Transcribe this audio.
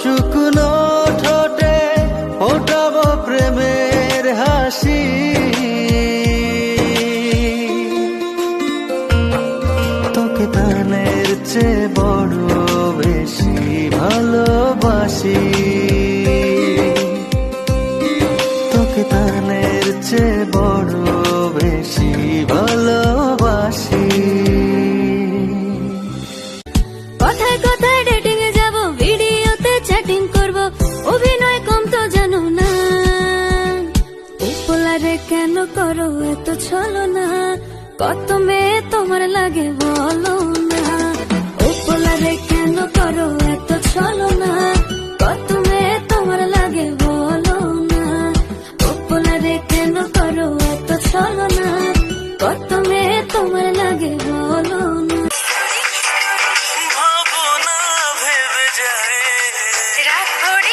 শুকনো ঠোঁটে ফোটাবো প্রেমের হাসি। তোকে প্রাণের চেয়ে বড় বেশি ভালোবাসি, তোকে প্রাণের চেয়ে বড় বেশি ভালোবাসি। কথায় কথায় ডেটিং এ যাব, ভিডিওতে চ্যাটিং করব, অভিনয় কম তো জানো না। উপলারে কেন করো এত ছলনা, কত মেয়ে তোমার লাগে বলো না। উপলারে কেন করো এত ছলনা, কত মেয়ে তোমার লাগে বলো না। উপলারে কেন করো এত ছলনা, কত মেয়ে তোমার লাগে বলো না। ভাবনা ভেবে যায় রাত ভোর